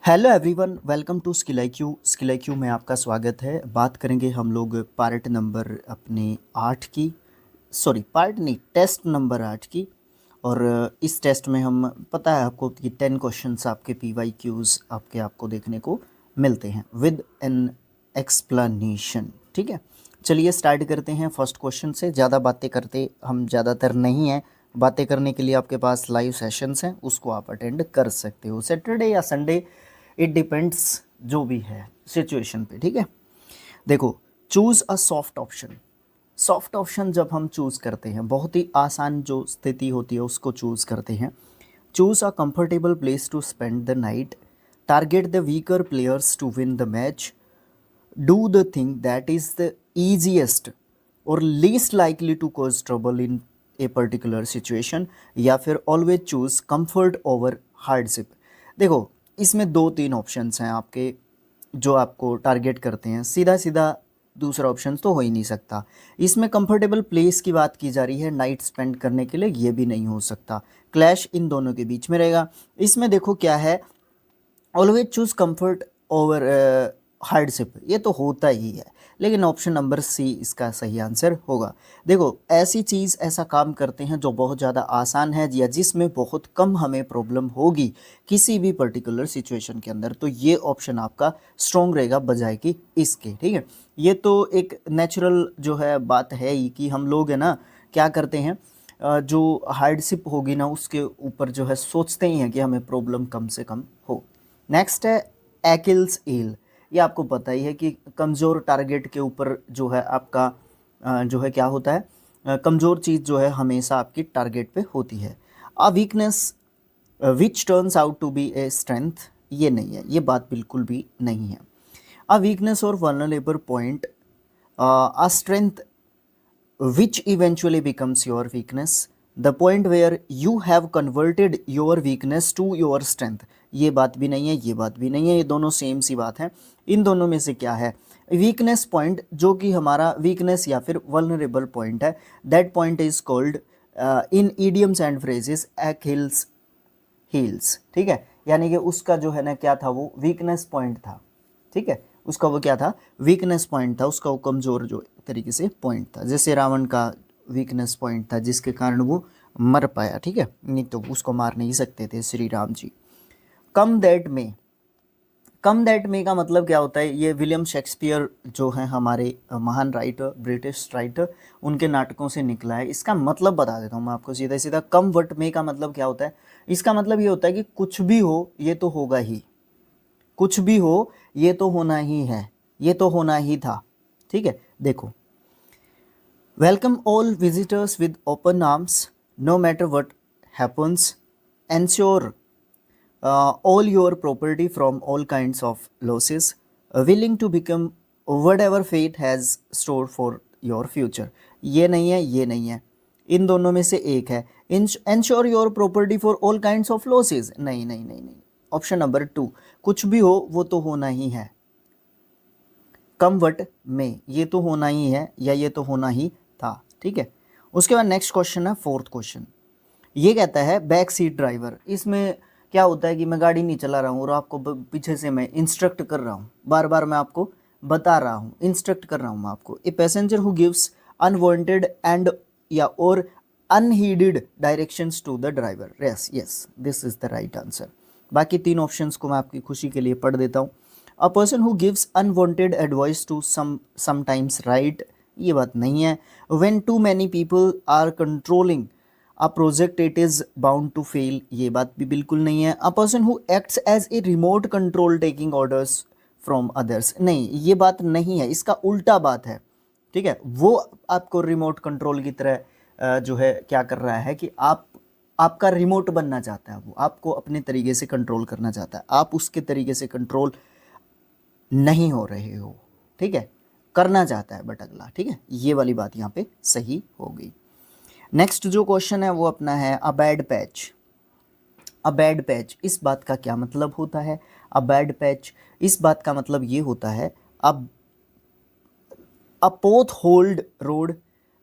Hello everyone, welcome to skill I Q में आपका स्वागत है। बात करेंगे हम लोग पार्ट नंबर अपने 8 की, सॉरी पार्ट नहीं, टेस्ट नंबर 8 की। और इस टेस्ट में हम, पता है आपको कि 10 क्वेश्चंस आपके PYQs आपको देखने को मिलते हैं विद एन एक्सप्लेनेशन। ठीक है, चलिए स्टार्ट करते हैं फर्स्ट क्वेश्चन से। ज़्यादा बातें करते हम ज़्यादातर नहीं हैं। बातें करने के लिए आपके पास लाइव सेशंस हैं, उसको आप अटेंड कर सकते हो सैटरडे या संडे, इट डिपेंड्स जो भी है सिचुएशन पे। ठीक है, देखो, choose a soft option. Soft option जब हम चूज़ करते हैं, बहुत ही आसान जो स्थिति होती है उसको चूज़ करते हैं। Choose a comfortable place to spend the night, target the weaker players to win the match, do the thing that is the easiest और least likely to cause trouble in a particular situation, या फिर always choose comfort over hardship. देखो, इसमें 2-3 options हैं आपके जो आपको target करते हैं। सीधा सीधा दूसरा ऑप्शन तो हो ही नहीं सकता। इसमें कंफर्टेबल प्लेस की बात की जा रही है नाइट स्पेंड करने के लिए, ये भी नहीं हो सकता। क्लैश इन दोनों के बीच में रहेगा। इसमें देखो क्या है, always choose comfort over hardship, ये तो होता ही है, लेकिन ऑप्शन नंबर सी इसका सही आंसर होगा। देखो, ऐसी चीज़, ऐसा काम करते हैं जो बहुत ज़्यादा आसान है या जिसमें बहुत कम हमें प्रॉब्लम होगी किसी भी पर्टिकुलर सिचुएशन के अंदर, तो ये ऑप्शन आपका स्ट्रॉन्ग रहेगा बजाय कि इसके। ठीक है, ये तो एक नेचुरल जो है बात है ही कि हम लोग है ना क्या करते हैं, जो हार्डशिप होगी ना उसके ऊपर जो है सोचते ही हैं कि हमें प्रॉब्लम कम से कम हो। नेक्स्ट है एकिल्स ईल। ये आपको पता ही है कि कमज़ोर टारगेट के ऊपर जो है आपका जो है क्या होता है, कमज़ोर चीज़ जो है हमेशा आपकी टारगेट पे होती है। A weakness which turns out to be a strength, ये नहीं है, ये बात बिल्कुल भी नहीं है। अ वीकनेस और vulnerable point, a strength which eventually becomes your weakness, the point where you have converted your weakness to your strength, ये बात भी नहीं है, ये बात भी नहीं है, ये दोनों सेम सी बात है। इन दोनों में से क्या है वीकनेस पॉइंट, जो कि हमारा वीकनेस या फिर वल्नरेबल पॉइंट है, that point is called in idioms and phrases Achilles heels. ठीक है, यानी कि उसका जो है ना क्या था, वो वीकनेस पॉइंट था। ठीक है, उसका वो क्या था, वीकनेस पॉइंट था, उसका वो कमज़ोर जो तरीके से पॉइंट था। जैसे रावण का वीकनेस पॉइंट था जिसके कारण वो मर पाया। ठीक है, नहीं तो उसको मार नहीं सकते थे श्री राम जी। कम दैट में, कम दैट में का मतलब क्या होता है, ये विलियम शेक्सपियर जो है हमारे महान राइटर, ब्रिटिश राइटर, उनके नाटकों से निकला है। इसका मतलब बता देता हूँ मैं आपको सीधा सीधा। कम वट में का मतलब क्या होता है, इसका मतलब ये होता है कि कुछ भी हो ये तो होगा ही, कुछ भी हो ये तो होना ही है, ये तो होना ही था। ठीक है, देखो, welcome all visitors with open arms, no matter what happens, ensure all your property from all kinds of losses, willing to become whatever fate has stored for your future। ये नहीं है, ये नहीं है, इन दोनों में से एक है। ensure your property for all kinds of losses, नहीं नहीं नहीं नहीं, ऑप्शन नंबर 2, कुछ भी हो वो तो होना ही है। कमवट में, ये तो होना ही है या ये तो होना ही था। ठीक है, उसके बाद नेक्स्ट क्वेश्चन है, फोर्थ क्वेश्चन। ये कहता है बैक सीट ड्राइवर। इसमें क्या होता है कि मैं गाड़ी नहीं चला रहा हूँ और आपको पीछे से मैं इंस्ट्रक्ट कर रहा हूँ, बार बार मैं आपको बता रहा हूँ, इंस्ट्रक्ट कर रहा हूँ मैं आपको। A passenger who gives unwanted and या और unheeded directions to the driver. Yes yes, this is the right answer. बाकी 3 ऑप्शंस को मैं आपकी खुशी के लिए पढ़ देता हूँ। A person who gives unwanted advice to sometimes right, ये बात नहीं है। When too many people are controlling a project it is bound to fail, ये बात भी बिल्कुल नहीं है। A person who acts as a remote control taking orders from others, नहीं, ये बात नहीं है, इसका उल्टा बात है। ठीक है, वो आपको रिमोट कंट्रोल की तरह जो है क्या कर रहा है कि आपका रिमोट बनना चाहता है, वो आपको अपने तरीके से कंट्रोल करना चाहता है, आप उसके तरीके से कंट्रोल नहीं हो रहे हो। ठीक है, करना चाहता है बट अगला। ठीक है, ये वाली बात यहाँ पे सही हो गई। नेक्स्ट जो क्वेश्चन है वो अपना है a bad patch. A bad patch, इस बात का क्या मतलब होता है? अ बैड पैच, इस बात का मतलब ये होता है अब a pothole road,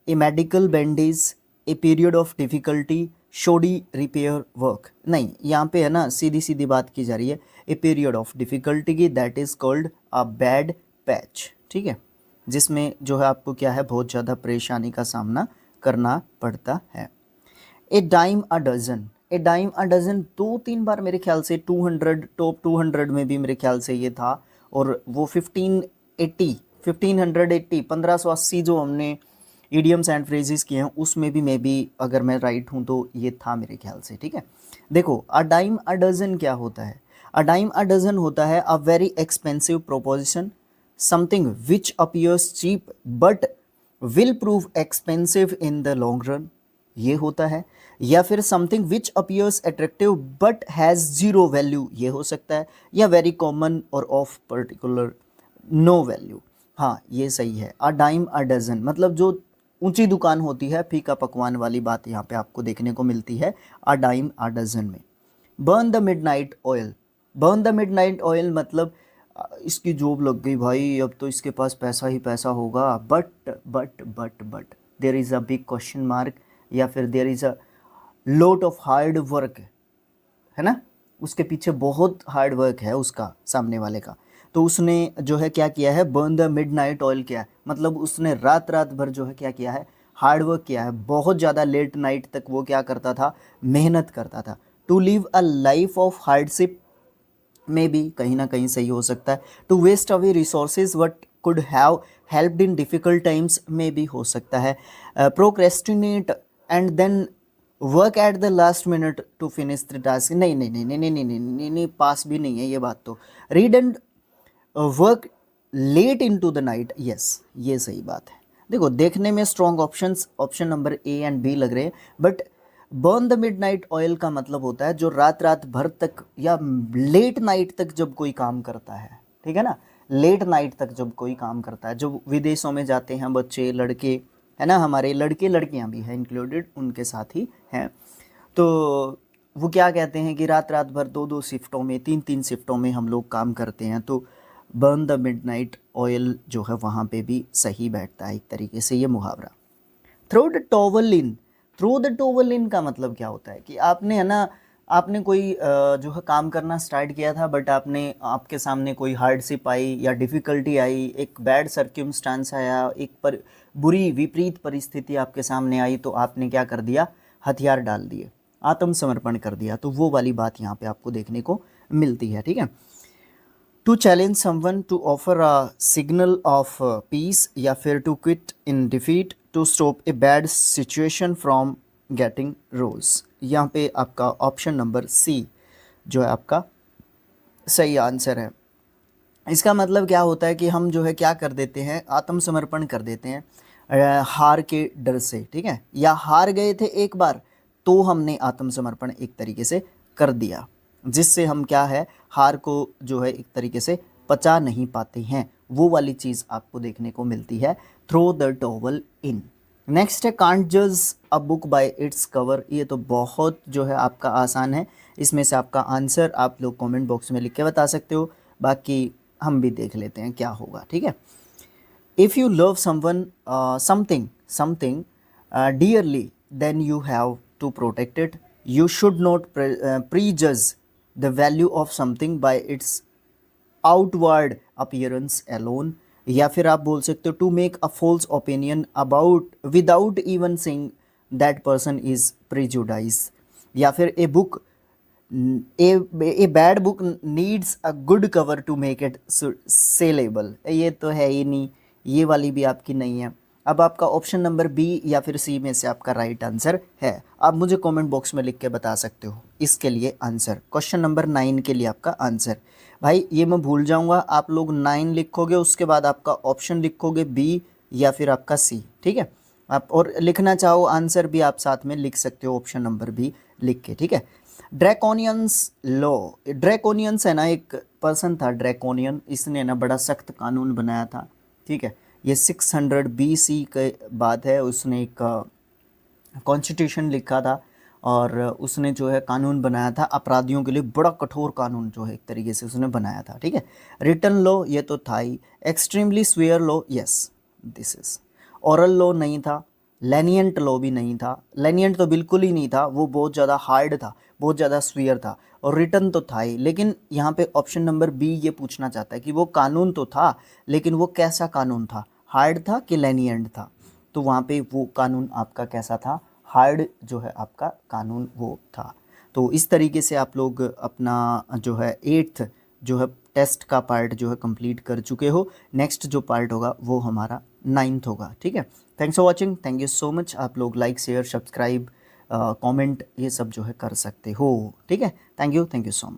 a medical bandage, a period of difficulty, shoddy repair work, नहीं, यहाँ पे है ना सीधी सीधी बात की जा रही है, ए पीरियड ऑफ डिफ़िकल्टी की, that is called a bad patch, ठीक है, जिसमें जो है आपको क्या है बहुत ज़्यादा परेशानी का सामना करना पड़ता है। A dime a dozen, a dime a dozen 2-3 बार मेरे ख्याल से 200 टॉप 200 में भी मेरे ख्याल से ये था, और वो 1580 1580 जो हमने इडियम्स एंड फ्रेजेस किए हैं उसमें भी मे बी अगर मैं राइट हूँ तो ये था मेरे ख्याल से, ठीक है। देखो अ डाइम अ डजन क्या होता है, अ डाइम अ डजन होता है a very expensive proposition, something which appears cheap but will prove expensive in the long run, ये होता है। या फिर something which appears attractive but has zero value, ये हो सकता है। या वेरी कॉमन और ऑफ पर्टिकुलर नो वैल्यू, हाँ ये सही है। अ डाइम अ डजन मतलब जो ऊंची दुकान होती है, फीका पकवान वाली बात यहाँ पे आपको देखने को मिलती है अ डाइम अ डजन में। Burn the midnight oil, burn the midnight oil मतलब इसकी जॉब लग गई भाई, अब तो इसके पास पैसा ही पैसा होगा, but there is a big question mark, या फिर there is a lot of hard work, है ना, उसके पीछे बहुत हार्ड वर्क है उसका सामने वाले का। तो उसने जो है क्या किया है, बर्न द मिडनाइट ऑयल किया है, मतलब उसने रात रात भर जो है क्या किया है, हार्ड वर्क किया है, बहुत ज़्यादा लेट नाइट तक वो क्या करता था, मेहनत करता था। To live a life of hardship में भी कहीं ना कहीं सही हो सकता है। To waste away resources what could have helped in difficult times में भी हो सकता है। Procrastinate and then work at the last minute to finish the task, नहीं नहीं नहीं नहीं नहीं नहीं नहीं नहीं नहीं, पास भी नहीं है ये बात तो। Read and work late into the night, yes ये सही बात है। देखो देखने में strong options option number A and B लग रहे हैं, but burn the midnight oil का मतलब होता है जो रात रात भर तक या लेट नाइट तक जब कोई काम करता है, ठीक है ना, लेट नाइट तक जब कोई काम करता है, जो विदेशों में जाते हैं बच्चे लड़के, है ना, हमारे लड़के लड़कियां भी हैं इंक्लूडेड उनके साथ ही हैं, तो वो क्या कहते हैं कि रात रात भर 2-2 शिफ्टों में 3-3 शिफ्टों में हम लोग काम करते हैं, तो बर्न द मिडनाइट ऑयल जो है वहाँ पे भी सही बैठता है एक तरीके से ये मुहावरा। Throw the towel in, throw the towel in का मतलब क्या होता है कि आपने है ना, आपने कोई जो है काम करना स्टार्ट किया था, बट आपने आपके सामने कोई हार्डशिप आई या डिफ़िकल्टी आई, एक बैड सर्क्यूमस्टांस आया, एक पर बुरी विपरीत परिस्थिति आपके सामने आई, तो आपने क्या कर दिया, हथियार डाल दिए, आत्मसमर्पण कर दिया, तो वो वाली बात यहाँ पे आपको देखने को मिलती है, ठीक है। To challenge someone, to offer a signal of peace, या फिर to quit in defeat, to stop a bad situation from getting rose, यहाँ पे आपका ऑप्शन नंबर सी जो है आपका सही आंसर है। इसका मतलब क्या होता है कि हम जो है क्या कर देते हैं, आत्मसमर्पण कर देते हैं हार के डर से, ठीक है, या हार गए थे एक बार तो हमने आत्मसमर्पण एक तरीके से कर दिया, जिससे हम क्या है, हार को जो है एक तरीके से पचा नहीं पाते हैं, वो वाली चीज़ आपको देखने को मिलती है throw the towel in. Next है कांट जज a book by its cover, ये तो बहुत जो है आपका आसान है, इसमें से आपका आंसर आप लोग कमेंट बॉक्स में लिख के बता सकते हो, बाकी हम भी देख लेते हैं क्या होगा, ठीक है। If you love someone something dearly then you have to protect it, you should not prejudge the value of something by its outward appearance alone, या फिर आप बोल सकते हो to make a false opinion about without even saying that person is prejudiced, या फिर a book a bad book needs a good cover to make it saleable, ये तो है ही नहीं, ये वाली भी आपकी नहीं है। अब आपका ऑप्शन नंबर बी या फिर सी में से आपका राइट आंसर है, आप मुझे कमेंट बॉक्स में लिख के बता सकते हो इसके लिए आंसर, क्वेश्चन नंबर 9 के लिए आपका आंसर। भाई ये मैं भूल जाऊंगा, आप लोग 9 लिखोगे, उसके बाद आपका ऑप्शन लिखोगे बी या फिर आपका सी, ठीक है, आप और लिखना चाहो आंसर भी आप साथ में लिख सकते हो, ऑप्शन नंबर भी लिख के, ठीक है। ड्रैकोनियंस लॉ, ड्रैकोनियंस है ना, एक पर्सन था ड्रैकोनियन, इसने ना बड़ा सख्त कानून बनाया था, ठीक है, ये 600 BC के बाद है, उसने एक कॉन्स्टिट्यूशन लिखा था, और उसने जो है कानून बनाया था अपराधियों के लिए, बड़ा कठोर कानून जो है एक तरीके से उसने बनाया था, ठीक है। रिटन लॉ ये तो था ही, extremely severe law, yes this is, oral law नहीं था, लेनिएंट लॉ भी नहीं था, लेनिएंट तो बिल्कुल ही नहीं था, वो बहुत ज़्यादा हार्ड था, बहुत ज़्यादा स्फीयर था। और रिटर्न तो था ही, लेकिन यहाँ पे ऑप्शन नंबर बी ये पूछना चाहता है कि वो कानून तो था, लेकिन वो कैसा कानून था, हार्ड था कि लेनिएंट था। तो वहाँ पे वो कानून आपका कैसा था, हार्ड जो है आपका कानून वो था। तो इस तरीके से आप लोग अपना जो है 8th जो है टेस्ट का पार्ट जो है कंप्लीट कर चुके हो। नेक्स्ट जो पार्ट होगा वो हमारा 9th होगा, ठीक है। Thanks for watching, thank you so much. आप लोग लाइक शेयर सब्सक्राइब कमेंट ये सब जो है कर सकते हो, ठीक है। Thank you so much.